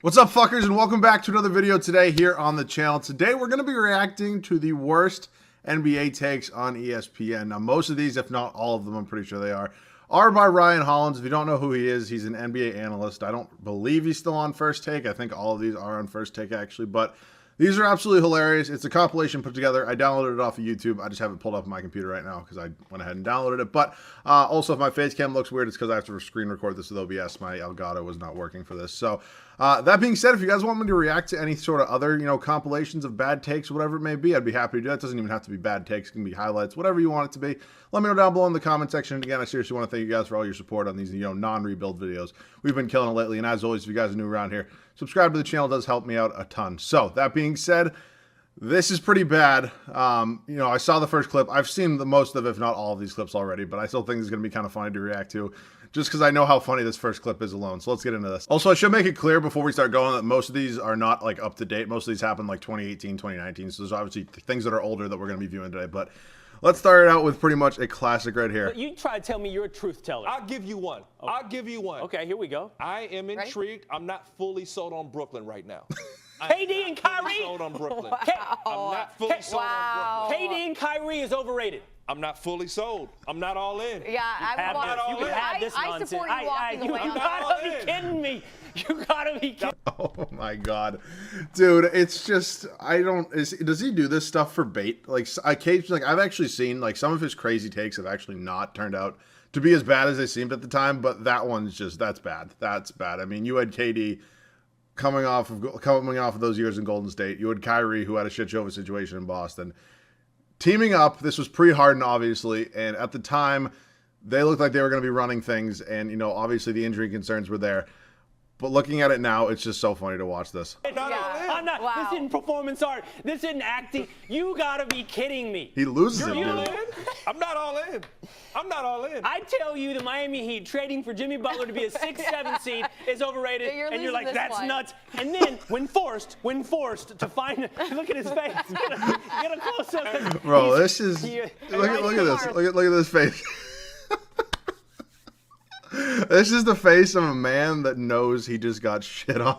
What's up, fuckers, and welcome back to another video today here on the channel. Today, we're going to be reacting to the worst NBA takes on ESPN. Now, most of these, if not all of them, I'm pretty sure they are by Ryan Hollins. If you don't know who he is, he's an NBA analyst. I don't believe he's still on First Take. I think all of these are on First Take, actually, but these are absolutely hilarious. It's a compilation put together. I downloaded it off of YouTube. I just have it pulled up on my computer right now because I went ahead and downloaded it. But also, if my face cam looks weird, it's because I have to screen record this with OBS. My Elgato was not working for this. So that being said, if you guys want me to react to any sort of other, compilations of bad takes, whatever it may be, I'd be happy to do that. It doesn't even have to be bad takes. It can be highlights, whatever you want it to be. Let me know down below in the comment section. And again, I seriously want to thank you guys for all your support on these, non-rebuild videos. We've been killing it lately. And as always, if you guys are new around here, subscribe to the channel. It does help me out a ton. So that being said, this is pretty bad. I saw the first clip. I've seen the most of, if not all of these clips already, but I still think it's going to be kind of funny to react to just because I know how funny this first clip is alone. So let's get into this. Also, I should make it clear before we start going that most of these are not like up to date. Most of these happened like 2018, 2019. So there's obviously things that are older that we're going to be viewing today, but let's start it out with pretty much a classic right here. But you try to tell me you're a truth teller. I'll give you one. Oh. I'll give you one. Okay, here we go. I am intrigued. I'm not fully sold on Brooklyn right now. KD and Kyrie? Sold on Brooklyn. Wow. I'm not fully sold on Brooklyn. KD and Kyrie is overrated. I'm not fully sold. I'm not all in. Yeah, You can have this I nonsense. support you walking away. You gotta be kidding me. You gotta be kidding. Oh my god, dude! It's just does he do this stuff for bait? Like occasionally, I've actually seen like some of his crazy takes have actually not turned out to be as bad as they seemed at the time. But that one's that's bad. That's bad. I mean, you had KD coming off of those years in Golden State. You had Kyrie, who had a shit show of a situation in Boston. Teaming up, this was pre-Harden, obviously, and at the time, they looked like they were going to be running things, and, obviously the injury concerns were there. But looking at it now, it's just so funny to watch this. I'm not. Wow. This isn't performance art. This isn't acting. You gotta be kidding me. He loses it, You're dude. all in? I'm not all in. I'm not all in. I tell you, the Miami Heat trading for Jimmy Butler to be a 6-7 seed is overrated, and you're like, that's nuts. And then, when forced to find, look at his face. Get a close up. Bro, this is look at this. Look at this face. This is the face of a man that knows he just got shit on.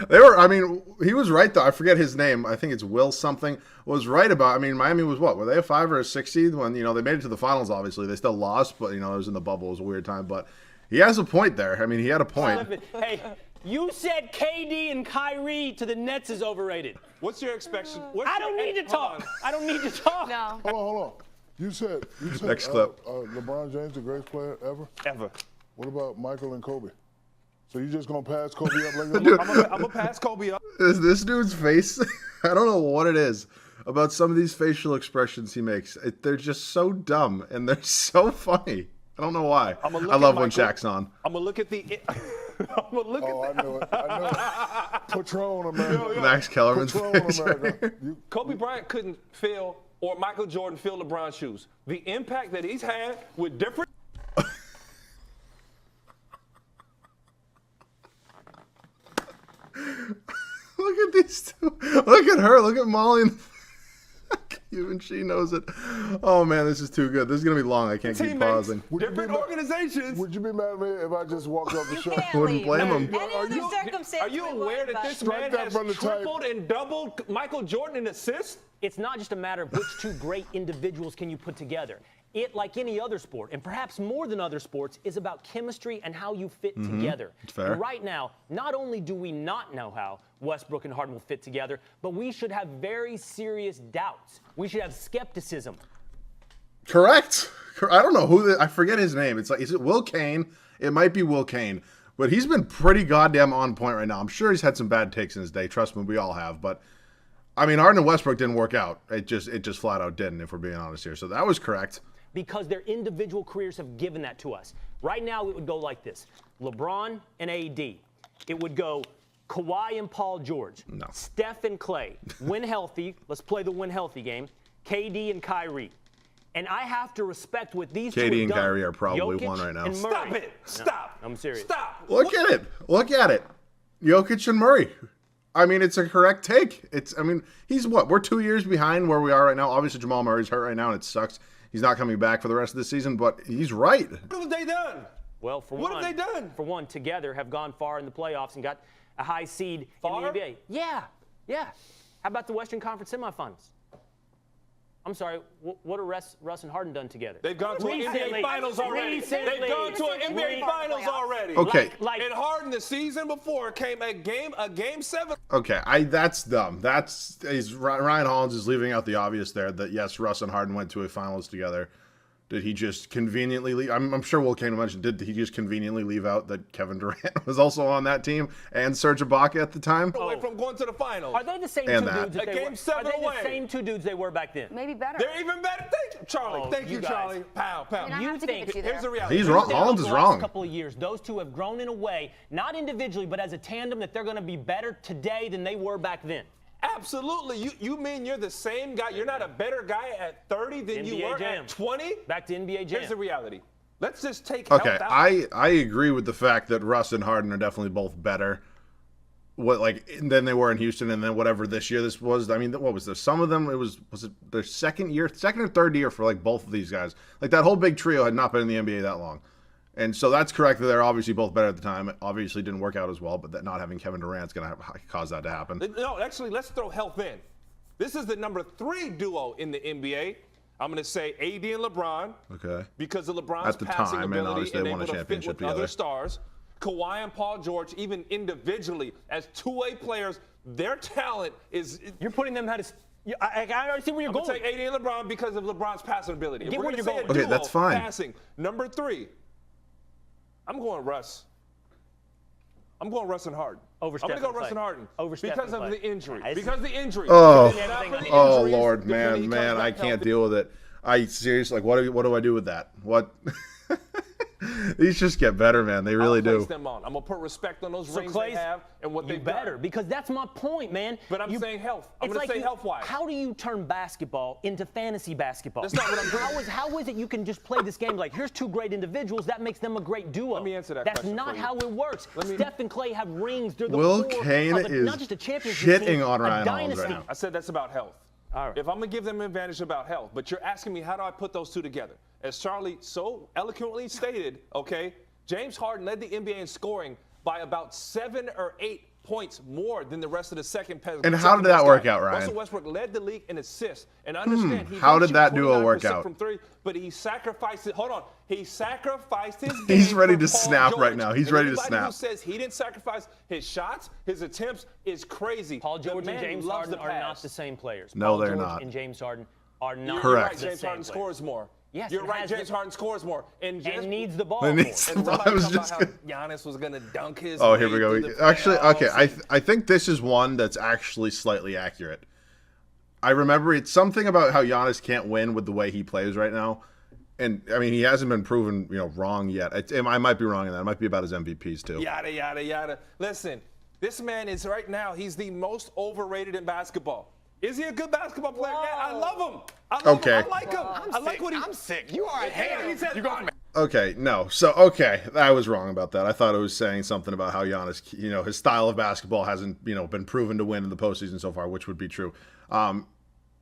He was right though. I forget his name. I think it's Will something. Was right about, Miami was what? Were they a 5 or a 6 seed when, they made it to the finals, obviously. They still lost, but, it was in the bubble. It was a weird time, but he has a point there. He had a point. Hey, you said KD and Kyrie to the Nets is overrated. What's your expectation? I don't need to talk. I don't need to talk. No. Hold on. You said Next clip. LeBron James the greatest player ever? Ever. What about Michael and Kobe? So you just gonna pass Kobe up like that? Dude. I'm gonna pass Kobe up. This dude's face, I don't know what it is about some of these facial expressions he makes. They're just so dumb, and they're so funny. I don't know why. I love when Shaq's on. I'm gonna look at the. I'm gonna look at I knew it. Patron America. Max Kellerman's Patron face right America. here. Kobe Bryant couldn't fill, or Michael Jordan fill LeBron's shoes. The impact that he's had with different. Look at these two. Look at her. Look at Molly. Even she knows it. Oh man, this is too good. This is gonna be long. I can't keep pausing. Different organizations. Would you be mad at me if I just walked off the show? Wouldn't blame him. Any other circumstance, Are you aware that this Strike man that has from the tripled and doubled Michael Jordan in assists? It's not just a matter of which two great individuals can you put together. It, like any other sport, and perhaps more than other sports, is about chemistry and how you fit together. It's fair. And right now, not only do we not know how Westbrook and Harden will fit together, but we should have very serious doubts. We should have skepticism. Correct. I don't know who. I forget his name. It's like, is it Will Kane? It might be Will Kane, but he's been pretty goddamn on point right now. I'm sure he's had some bad takes in his day. Trust me, we all have. But Harden and Westbrook didn't work out. It just flat out didn't, if we're being honest here. So that was correct. Because their individual careers have given that to us. Right now, it would go like this. LeBron and AD. It would go Kawhi and Paul George. No. Steph and Clay. Win healthy. Let's play the win healthy game. KD and Kyrie. And I have to respect what these two have done. KD and Kyrie are probably Jokic one right now. and Murray. Stop it. Stop. I'm serious. Stop. Look at it. Look at it. Jokic and Murray. It's a correct take. He's what? We're 2 years behind where we are right now. Obviously, Jamal Murray's hurt right now, and it sucks. He's not coming back for the rest of the season, but he's right. What have they done? Well, for what one, have they done? For one, together have gone far in the playoffs and got a high seed Far? in the NBA. Yeah. How about the Western Conference semifinals? I'm sorry, what have Russ and Harden done together? They've gone to an NBA Finals already. Recently. They've gone to an NBA Finals already. Okay. And Harden the season before came a game 7. Okay, that's dumb. Ryan Hollins is leaving out the obvious there that yes, Russ and Harden went to a finals together. Did he just conveniently leave? I'm sure Will came to mention, did he just conveniently leave out that Kevin Durant was also on that team and Serge Ibaka at the time? Away from going to the finals. Are they the same And two that. dudes that A they game were? 7 Are they away. the same two dudes they were back then? Maybe better. They're even better. Thank you, Charlie. Oh, Thank you you, guys. Charlie. Pow, pow. I mean, I You have to give think- it to you there. Here's the reality. He's wrong. Hollins is The wrong. last couple of years, those two have grown in a way, not individually, but as a tandem, that they're going to be better today than they were back then. Absolutely. You mean you're the same guy? You're not a better guy at 30 than you NBA were Jam. at 20? Back to NBA Jam. Here's the reality. Let's just take Okay, health out. I agree with the fact that Russ and Harden are definitely both better. Than they were in Houston, and then whatever this was. I mean, what was there? Some of them was it their second or third year for like both of these guys. Like that whole big trio had not been in the NBA that long, and so that's correct that they're obviously both better at the time. It obviously didn't work out as well, but that not having Kevin Durant's going to cause that to happen. No, actually, let's throw health in. This is the number 3 duo in the NBA. I'm going to say AD and LeBron. Okay. Because of LeBron's At the passing time, and ability obviously and they won a able to fit championship with together. other stars. Kawhi and Paul George, even individually, as two-way players, their talent is. You're putting them how to. I see where you're I'm going. going to take AD and LeBron because of LeBron's passing ability. If Get we're where gonna you're say a going. Okay, duo, that's fine. Passing. Number 3, I'm going Russ. I'm going Russ and Harden. Over I'm going to Steph go and Russ Clay. and Harden. Over Steph because and of Clay. the injury. Nice. Because of the injury. Oh, If it had not for the oh injuries, Lord, depending he man, comes I back can't healthy. deal with it. I seriously, what do I do with that? What? These just get better, man. They really I'll place do. them on. I'm going to put respect on those So rings Clay's, they have and what you they've better, done. because that's my point, man. But I'm saying health. I'm it's gonna like say health-wise. How do you turn basketball into fantasy basketball? That's not what I'm doing. How is it you can just play this game like, here's two great individuals, that makes them a great duo? Let me answer that That's question not for you. how it works. Steph and Clay have rings. They're the Will core Kane of is not just a championship shitting team, on a Ryan Hollins dynasty. right now. I said that's about health. All right. If I'm going to give them an advantage about health, but you're asking me how do I put those two together? As Charlie so eloquently stated, okay, James Harden led the NBA in scoring by about 7 or 8 points more than the rest of the second best. And how did that work out, Ryan? Russell Westbrook led the league in assists. And understand, he How did did that shoot duo work 29% out? from 3, but he sacrificed it. Hold on. He sacrificed his He's game ready for to Paul snap right George. now. He's And ready to anybody snap. who says he didn't sacrifice his shots, his attempts, is crazy. Paul The George and man James loves Harden to are not pass. the same players. No, Paul they're George not. and James Harden are not You're Correct. right, the James same Harden players. scores more. Yes, You're it right, has James the- Harden scores more. And needs the ball And more. needs- And somebody I was talking just about how Giannis was going to dunk his Oh, here we way go. through the Actually, okay, playoffs. I think this is one that's actually slightly accurate. I remember it's something about how Giannis can't win with the way he plays right now. And, I mean, he hasn't been proven, wrong yet. I might be wrong in that. It might be about his MVPs, too. Yada, yada, yada. Listen, this man is right now, he's the most overrated in basketball. Is he a good basketball player? Yeah, I love him. I love Okay. him. I like him. I like what he. I'm sick. You are a hater. He said, You go, Okay, no. So, okay, I was wrong about that. I thought it was saying something about how Giannis, his style of basketball hasn't, been proven to win in the postseason so far, which would be true.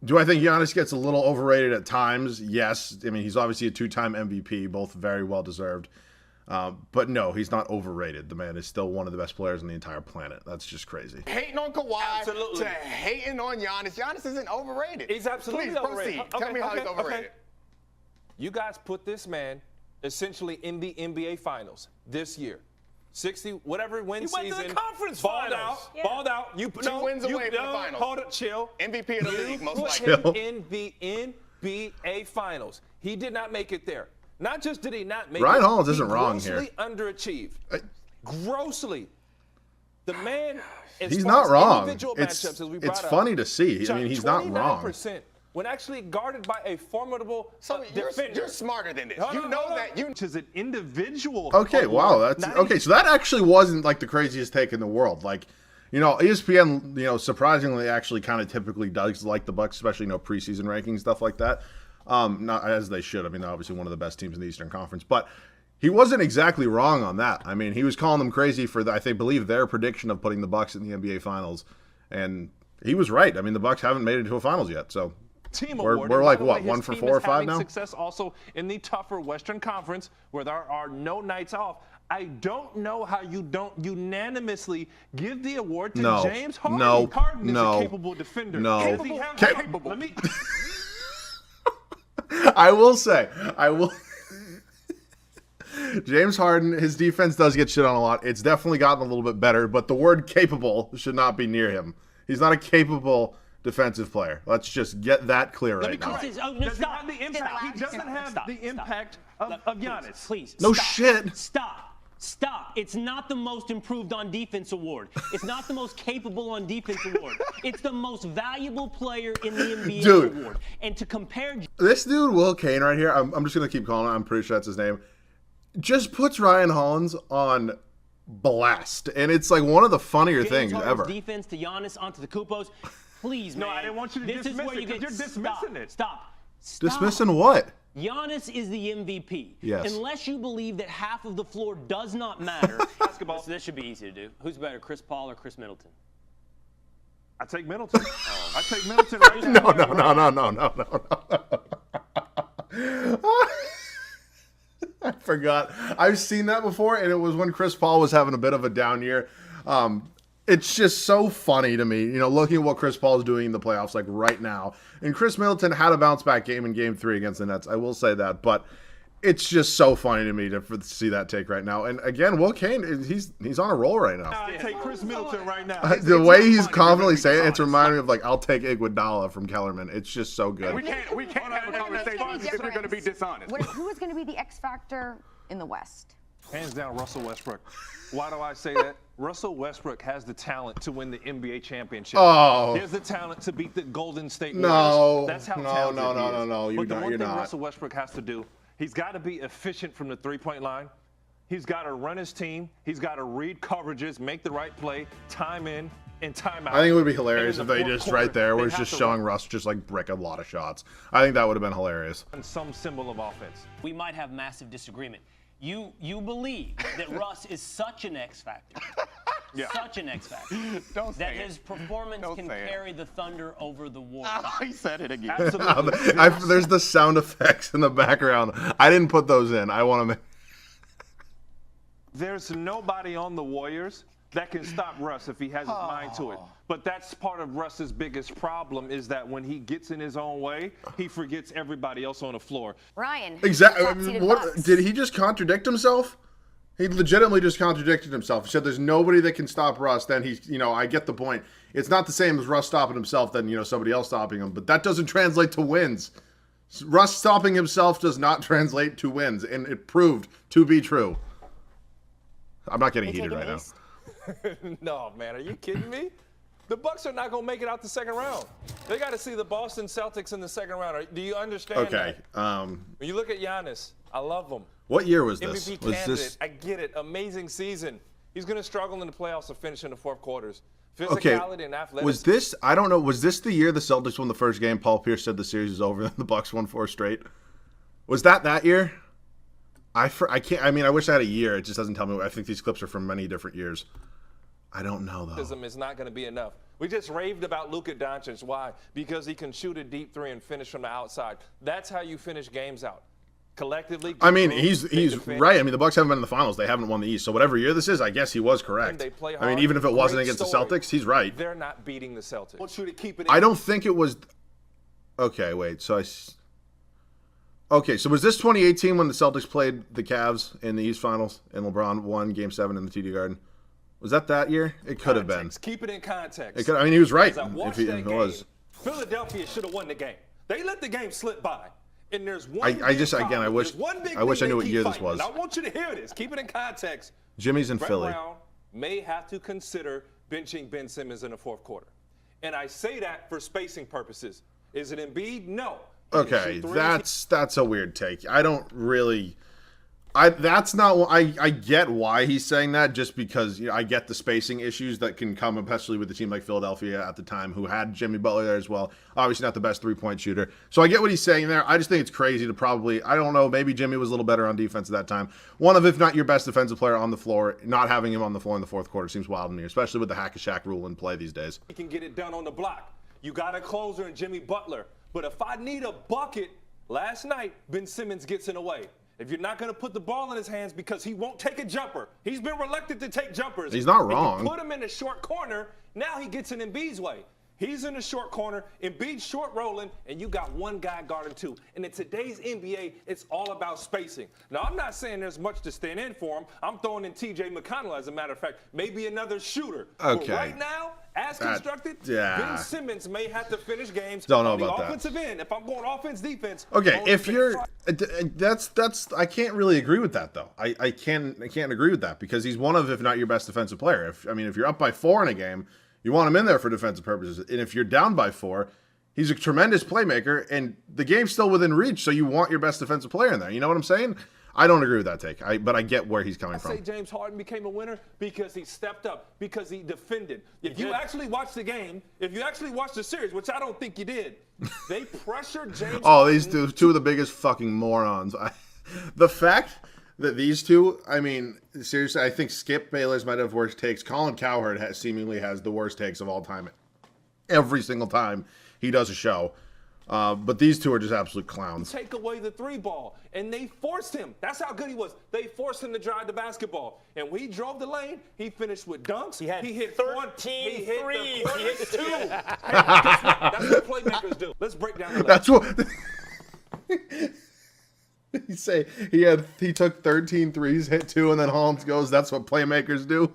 Do I think Giannis gets a little overrated at times? Yes. I mean, he's obviously a 2-time MVP, both very well deserved. But no, he's not overrated. The man is still one of the best players on the entire planet. That's just crazy. hating on Kawhi Absolutely. to hating on Giannis. Giannis isn't overrated. He's absolutely Please overrated. proceed. Tell me how he's overrated. You guys put this man essentially in the NBA Finals this year. 60, whatever win He season. went to the conference balled finals. out. Yeah. Balled out. You Two wins away from the finals. Hold it, chill. MVP of the league, most Put likely. him Chill. in the NBA Finals. He did not make it there. Not just did he not make Ryan it, Hollins he isn't wrong here. grossly underachieved. Grossly. The man, as He's far not as wrong. individual It's matchups, as we brought up, funny to see. I mean, he's not wrong. 29%, when actually guarded by a formidable So defender. you're smarter than this. No, You no, know no, that no. you. Which is an individual. Okay, wow, award, that's not okay. So that actually wasn't like the craziest take in the world. Like, ESPN, surprisingly, actually kind of typically does like the Bucks, especially preseason rankings, stuff like that. Not as they should. I mean, they're obviously one of the best teams in the Eastern Conference, but he wasn't exactly wrong on that. I mean, he was calling them crazy for believe their prediction of putting the Bucks in the NBA Finals, and he was right. I mean, the Bucks haven't made it to a Finals yet, so Team We're award. like, And by what, the way, 1 his for team 4 or is 5 having now? Success also in the tougher Western Conference where there are no nights off. I don't know how you don't unanimously give the award to No. James Harden. No. Harden is No. a capable defender. No. Does he have Capable. Let me. I will say, James Harden, his defense does get shit on a lot. It's definitely gotten a little bit better, but the word capable should not be near him. He's not a capable defensive player. Let's just get that clear right now. Does he have the impact? He doesn't have the impact of Giannis. Please. No stop. shit. Stop. It's not the most improved on defense award. It's not the most capable on defense award. It's the most valuable player in the NBA Dude. award. And to compare This dude, Will Kane, right here, I'm just going to keep calling him. I'm pretty sure that's his name. Just puts Ryan Hollins on blast. And it's like one of the funnier James things Harden's ever. defense to Giannis onto the Kupos. Please, man. No, I didn't want you to this dismiss is where it, you 'cause get you're dismissing it. Stop. Dismissing what? Giannis is the MVP. Yes. Unless you believe that half of the floor does not matter. Basketball. This should be easy to do. Who's better, Chris Paul or Chris Middleton? I take Middleton. I take Middleton right now. No. I forgot. I've seen that before, and it was when Chris Paul was having a bit of a down year. It's just so funny to me, you know, looking at what Chris Paul is doing in the playoffs, like right now. And Chris Middleton had a bounce back game in Game 3 against the Nets. I will say that, but it's just so funny to me to see that take right now. And again, Will Kane, he's on a roll right now. I take Chris Middleton right now. The way he's confidently saying it, it's reminding me of like, I'll take Iguodala from Kellerman. It's just so good. We can't have a conversation if you're going to be dishonest. Who is going to be the X factor in the West? Hands down, Russell Westbrook. Why do I say that? Russell Westbrook has the talent to win the NBA championship. Oh. He has the talent to beat the Golden State No. Warriors. That's how No, talented no, he no, is. no, no. But the one You're thing not. Russell Westbrook has to do, he's got to be efficient from the three-point line. He's got to run his team. He's got to read coverages, make the right play, time in and time out. I think it would be hilarious if And in they the just fourth right there quarter, was they just have to showing run Russ just like brick a lot of shots. I think that would have been hilarious. some symbol of offense. We might have massive disagreement. You believe that Russ is such an X factor. Yeah. Such an X factor. Don't say that it. his performance Don't can say it. carry the Thunder over the Warriors. He said it again. Absolutely. There's the sound effects in the background. I didn't put those in. I want to make. There's nobody on the Warriors that can stop Russ if he has his mind to it. But that's part of Russ's biggest problem is that when he gets in his own way, he forgets everybody else on the floor. Ryan. Exactly. top-seeded What Bucks. did he just contradict himself? He legitimately just contradicted himself. He said there's nobody that can stop Russ. Then he's, I get the point. It's not the same as Russ stopping himself than, somebody else stopping him. But that doesn't translate to wins. Russ stopping himself does not translate to wins. And it proved to be true. I'm not getting They heated taking right now. East? No, man, are you kidding me? The Bucks are not going to make it out the second round. They got to see the Boston Celtics in the second round. Do you understand Okay. that? When you look at Giannis, I love him. What year was this? MVP Was candidate. this I get it. Amazing season. He's going to struggle in the playoffs to finish in the fourth quarters. okay? Physicality and athleticism. Was this? I don't know. Was this the year the Celtics won the first game? Paul Pierce said the series is over, and the Bucks won 4 straight. Was that year? I can't. I mean, I wish I had a year. It just doesn't tell me. I think these clips are from many different years. I don't know though. Is not going to be enough. We just raved about Luka Doncic. Why? Because he can shoot a deep three and finish from the outside. That's how you finish games out. Collectively. I mean, group, he's they defend. right. I mean, the Bucks haven't been in the finals. They haven't won the East. So whatever year this is, I guess he was correct. They play I hard. mean, even if it wasn't Great against story. the Celtics, he's right. They're not beating the Celtics. I want you to keep it. I don't think it was. Okay, wait. So Okay, so was this 2018 when the Celtics played the Cavs in the East Finals and LeBron won Game 7 in the TD Garden? Was that year? It could have been. Context. Keep it in context. I mean, he was right. As I If watched he that if it game, was. Philadelphia should have won the game. They let the game slip by. And there's one I big just- again, problem. I wish- There's one big I wish thing I knew they what keep year this fighting. was. And I want you to hear this. Keep it in context. Jimmy's in Brett Philly. Brown may have to consider benching Ben Simmons in the fourth quarter. And I say that for spacing purposes. Is it Embiid? No. He can Okay, shoot threes. that's a weird take. I don't really. That's not. I get why he's saying that, just because I get the spacing issues that can come, especially with a team like Philadelphia at the time, who had Jimmy Butler there as well. Obviously, not the best 3-point shooter. So I get what he's saying there. I just think it's crazy to probably. I don't know. Maybe Jimmy was a little better on defense at that time. One of, if not your best defensive player on the floor, not having him on the floor in the fourth quarter seems wild to me, especially with the hack-a-shack rule in play these days. He can get it done on the block. You got a closer in Jimmy Butler. But if I need a bucket, last night, Ben Simmons gets in the way. If you're not going to put the ball in his hands because he won't take a jumper, he's been reluctant to take jumpers. He's not wrong. If you put him in the short corner, now he gets in Embiid's way. He's in the short corner, Embiid's short rolling, and you got one guy guarding two. And in today's NBA, it's all about spacing. Now, I'm not saying there's much to stand in for him. I'm throwing in T.J. McConnell, as a matter of fact, maybe another shooter. Okay. But right now, as constructed, Ben Simmons may have to finish games on the offensive end. If I'm going offense, defense. Okay, if you're I can't really agree with that though. I can't agree with that because he's one of, if not your best defensive player. If you're up by 4 in a game, you want him in there for defensive purposes. And if you're down by 4, he's a tremendous playmaker, and the game's still within reach, so you want your best defensive player in there. You know what I'm saying? I don't agree with that take, but I get where he's coming from. I say James Harden became a winner because he stepped up, because he defended. If you actually watched the game, if you actually watched the series, which I don't think you did, they pressured James Harden. These two of the biggest fucking morons. The fact that these two, seriously, I think Skip Bayless might have worse takes. Colin Cowherd seemingly has the worst takes of all time. Every single time he does a show. But these two are just absolute clowns. Take away the 3 ball, and they forced him. That's how good he was. They forced him to drive the basketball. And when he drove the lane, he finished with dunks. He hit 13 threes. He hit 2. That's what playmakers do. Let's break down the lane. That's what he took 13 threes, hit 2, and then Holmes goes, that's what playmakers do.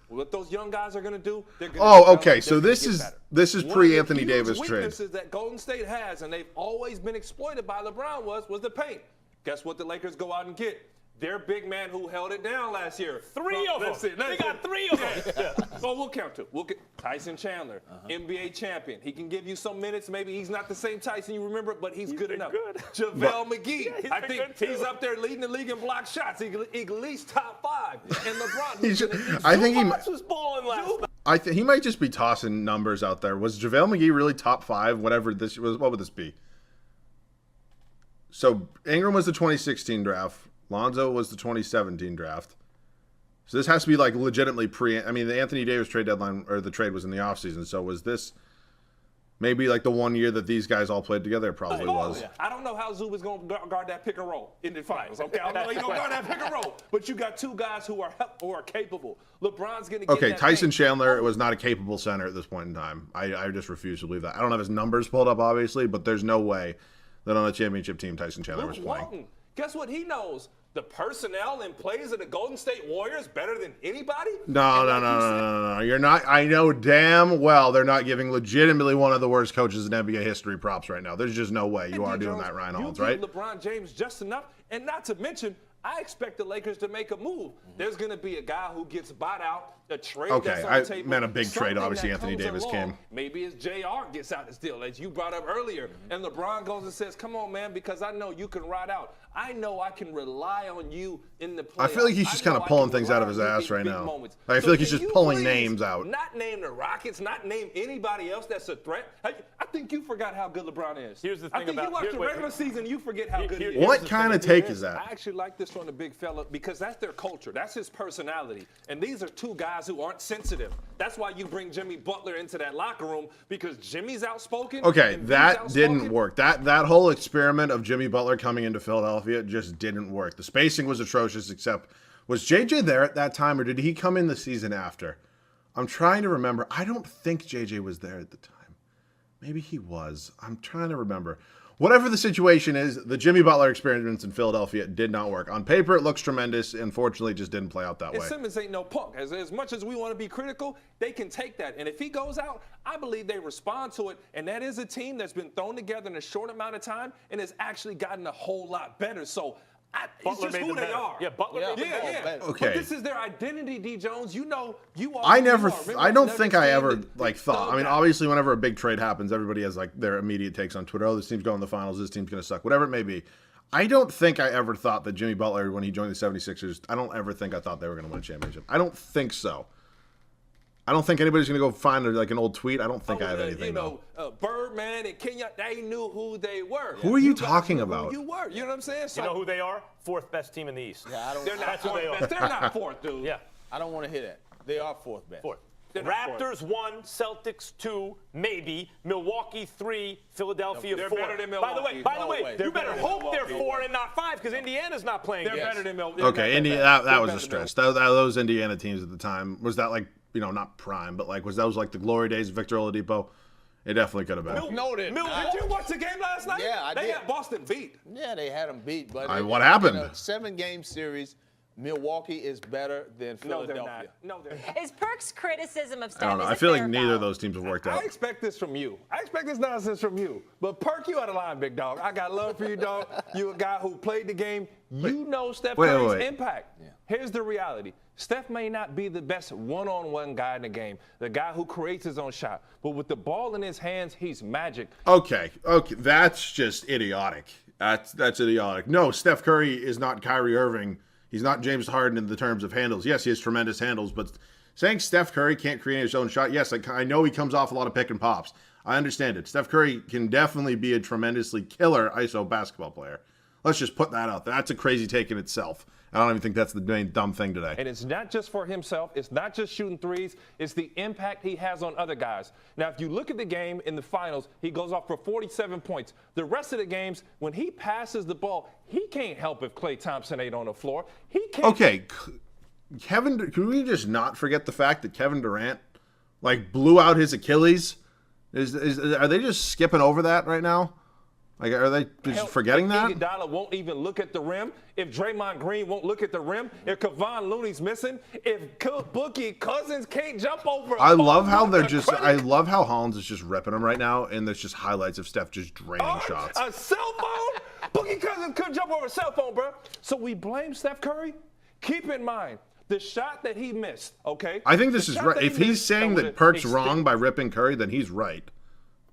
What those young guys are going to do, they're going to okay. So this is pre-Anthony Davis trade. One of the weaknesses that Golden State has, and they've always been exploited by LeBron, was the paint. Guess what the Lakers go out and get? Their big man who held it down last year. 3 of them. They got 3 of them. So we'll count 2. We'll get Tyson Chandler, NBA champion. He can give you some minutes. Maybe he's not the same Tyson you remember, but he's good enough. JaVale McGee. I think he's up there leading the league in block shots. He's at least top 5. And LeBron. I think he was balling last night. He might just be tossing numbers out there. Was JaVale McGee really top 5? Whatever this was, what would this be? So Ingram was the 2016 draft. Lonzo was the 2017 draft. So this has to be like legitimately the Anthony Davis trade deadline, or the trade was in the offseason. So was this maybe like the one year that these guys all played together? It probably was. Yeah. I don't know how Zuba's going to guard that pick and roll in the finals. Okay, I don't know he's going to guard that pick and roll. But you got 2 guys who are capable. LeBron's going to get Okay, that Tyson paint. Chandler was not a capable center at this point in time. I just refuse to believe that. I don't have his numbers pulled up, obviously, but there's no way that on a championship team Tyson Chandler was playing. Walton, guess what he knows? The personnel and plays of the Golden State Warriors better than anybody? No. You're not. I know damn well they're not giving legitimately one of the worst coaches in NBA history props right now. There's just no way you are doing that, Ryan Holmes, right? LeBron James just enough, and not to mention, I expect the Lakers to make a move. There's going to be a guy who gets bought out, a trade that's on the table. Meant a big trade. Obviously, Anthony Davis came. Maybe it's JR gets out the deal, as you brought up earlier. And LeBron goes and says, come on, man, because I know you can ride out. I know I can rely on you in the playoffs. I feel like he's just kind of pulling things out of his ass right now. I feel like he's just pulling names out. Not name the Rockets, not name anybody else that's a threat. I think you forgot how good LeBron is. Here's the thing about you watch the regular season, you forget how good he is. What kind of take is that? I actually like this from the big fella because that's their culture. That's his personality. And these are 2 guys who aren't sensitive. That's why you bring Jimmy Butler into that locker room, because Jimmy's outspoken. Okay, that didn't work. That whole experiment of Jimmy Butler coming into Philadelphia just didn't work. The spacing was atrocious, except was JJ there at that time, or did he come in the season after? I'm trying to remember. I don't think JJ was there at the time. Maybe he was. I'm trying to remember. Whatever the situation is, the Jimmy Butler experiments in Philadelphia did not work. On paper, it looks tremendous. Unfortunately, it just didn't play out that way. Simmons ain't no punk. As much as we want to be critical, they can take that. And if he goes out, I believe they respond to it. And that is a team that's been thrown together in a short amount of time and has actually gotten a whole lot better. So it's just who they are. Yeah, Butler made them yeah. Okay. But this is their identity, D. Jones. You know, you are. I don't think I ever thought. I mean, obviously, whenever a big trade happens, everybody has like their immediate takes on Twitter. Oh, this team's going to the finals. This team's going to suck. Whatever it may be. I don't think I ever thought that Jimmy Butler, when he joined the 76ers, I don't ever think I thought they were going to win a championship. I don't think so. I don't think anybody's going to go find like an old tweet. I don't think I have anything. Birdman and Kenya, they knew who they were. Who are you talking about? Who you were. You know what I'm saying? You know who they are? 4th best team in the East. Yeah, They're not 4th best. They're not 4th, dude. Yeah. I don't want to hear that. They are 4th best. 4th. Raptors 1, Celtics 2, maybe. Milwaukee 3, Philadelphia 4. They're better than Milwaukee. By the way, They're you better better than hope they're Milwaukee. 4 and not 5 because Indiana's not playing. They're better than Milwaukee. Okay, that was a stretch. Those Indiana teams at the time, was that like, not prime, but like was those like the glory days of Victor Oladipo? It definitely could have been. No, did you watch the game last night? Yeah, I did. They got Boston beat. Yeah, they had them beat. But What happened? In a 7-game series, Milwaukee is better than Philadelphia. No, they're not. Is Perk's criticism of Steph? I don't know. is I it feel like fair neither foul? of those teams have worked I out. expect this from you. I expect this nonsense from you. But Perk, you out of line, big dog. I got love for you, dog. You a guy who played the game. You know Steph Curry's impact. Yeah. Here's the reality. Steph may not be the best one-on-one guy in the game, the guy who creates his own shot. But with the ball in his hands, he's magic. Okay, that's just idiotic. That's idiotic. No, Steph Curry is not Kyrie Irving. He's not James Harden in the terms of handles. Yes, he has tremendous handles, but saying Steph Curry can't create his own shot, yes, I know he comes off a lot of pick and pops. I understand it. Steph Curry can definitely be a tremendously killer ISO basketball player. Let's just put that out there. That's a crazy take in itself. I don't even think that's the main dumb thing today. And it's not just for himself. It's not just shooting threes. It's the impact he has on other guys. Now, if you look at the game in the finals, he goes off for 47 points. The rest of the games, when he passes the ball, he can't help if Klay Thompson ain't on the floor. He can't. Okay, Kevin, can we just not forget the fact that Kevin Durant, blew out his Achilles? Are they just skipping over that right now? Are they just forgetting that? If Iguodala won't even look at the rim, if Draymond Green won't look at the rim, if Kevon Looney's missing, if Boogie Cousins can't jump over. I love how I love how Hollins is just ripping them right now, and there's just highlights of Steph just draining shots. A cell phone? Boogie Cousins couldn't jump over a cell phone, bro. So we blame Steph Curry. Keep in mind the shot that he missed. Okay. I think this is right. If he's saying that Perk's wrong by ripping Curry, then he's right.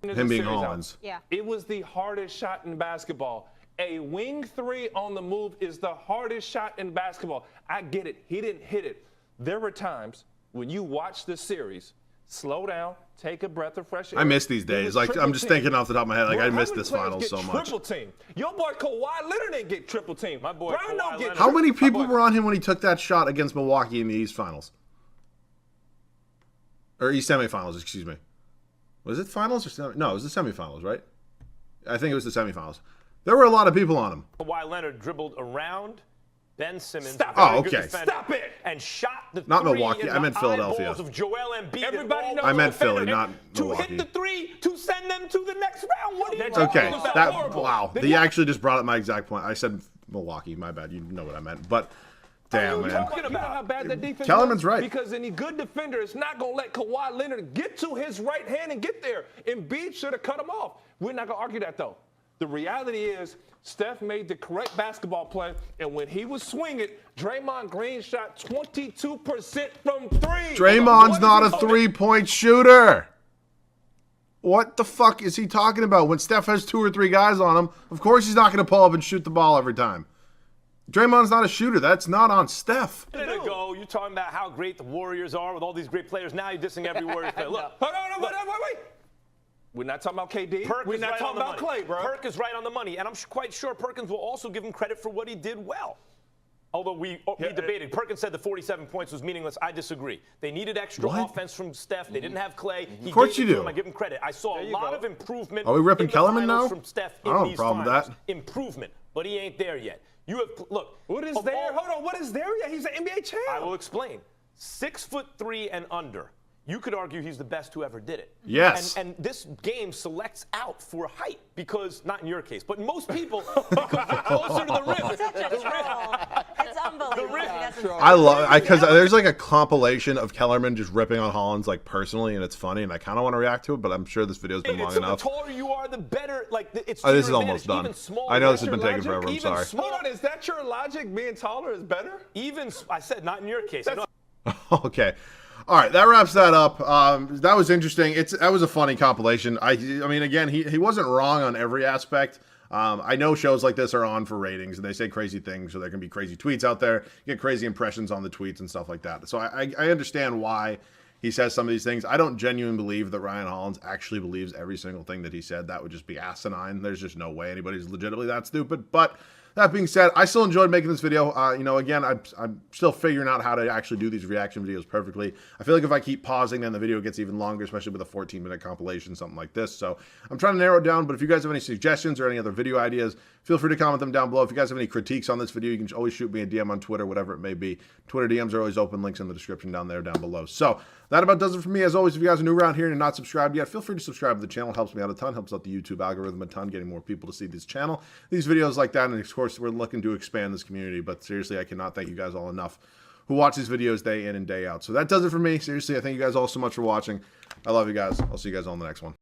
Him being Hollins. Yeah. It was the hardest shot in basketball. A wing three on the move is the hardest shot in basketball. I get it. He didn't hit it. There were times when you watch the series, slow down, take a breath of fresh air. I miss these days. I'm just thinking off the top of my head. I miss this finals so much. Triple team. Your boy Kawhi Leonard didn't get triple team. My boy Brown don't get. How many people were on him when he took that shot against Milwaukee in the East Finals? Or East semifinals, excuse me. Was it finals or no? It was the semifinals, right? I think it was the semifinals. There were a lot of people on him. Kawhi Leonard dribbled around Ben Simmons. Stop it! And shot the not three Milwaukee. in I meant the Philadelphia. Of Joel Embiid. Everybody knows I meant Philly, not Milwaukee. To hit the three to send them to the next round. What are you Okay, talking about? wow. He actually just brought up my exact point. I said Milwaukee. My bad. You know what I meant, but. Damn, man. You know how bad that defense Kellerman's is? right. Because any good defender is not going to let Kawhi Leonard get to his right hand and get there. Embiid should have cut him off. We're not going to argue that, though. The reality is Steph made the correct basketball play, and when he was swinging, Draymond Green shot 22% from three. Draymond's not a three-point shooter. What the fuck is he talking about? When Steph has 2 or 3 guys on him, of course he's not going to pull up and shoot the ball every time. Draymond's not a shooter. That's not on Steph. A minute ago, you're talking about how great the Warriors are with all these great players. Now you're dissing every Warriors player. Look, hold on, wait. We're not talking about KD. We're not talking about Klay, bro. Perk is right on the money, and I'm quite sure Perkins will also give him credit for what he did well. Although we debated. Perkins said the 47 points was meaningless. I disagree. They needed extra offense from Steph. They didn't have Klay. Of course you do. I give him credit. I saw a lot of improvement. Are we ripping Kellerman now? From Steph I don't have a problem with that. Improvement, but he ain't there yet. You have look. What is there? Hold on. What is there yet? He's an NBA champ. I will explain. 6'3" and under. You could argue he's the best who ever did it. Yes. And this game selects out for height because, not in your case, but most people, because they're closer to the rim. Such a troll. It's unbelievable. I love because there's like a compilation of Kellerman just ripping on Hollins personally, and it's funny, and I kind of want to react to it, but I'm sure this video's been long enough. The taller you are, the better. It's this is almost done. I know this has been taking forever. I'm sorry. Hold on, is that your logic? Being taller is better? I said not in your case. Okay. All right, that wraps that up. That was interesting. That was a funny compilation. I mean, again, he wasn't wrong on every aspect. I know shows like this are on for ratings, and they say crazy things, so there can be crazy tweets out there. You get crazy impressions on the tweets and stuff like that. So I understand why he says some of these things. I don't genuinely believe that Ryan Hollins actually believes every single thing that he said. That would just be asinine. There's just no way anybody's legitimately that stupid. But that being said, I still enjoyed making this video. You know, again, I'm still figuring out how to actually do these reaction videos perfectly. I feel like if I keep pausing, then the video gets even longer, especially with a 14-minute compilation, something like this. So I'm trying to narrow it down, but if you guys have any suggestions or any other video ideas, feel free to comment them down below. If you guys have any critiques on this video, you can always shoot me a DM on Twitter, whatever it may be. Twitter DMs are always open. Links in the description down below. So that about does it for me. As always, if you guys are new around here and not subscribed yet, feel free to subscribe to the channel. It helps me out a ton. Helps out the YouTube algorithm a ton, getting more people to see this channel, these videos like that. And of course, we're looking to expand this community. But seriously, I cannot thank you guys all enough who watch these videos day in and day out. So that does it for me. Seriously, I thank you guys all so much for watching. I love you guys. I'll see you guys on the next one.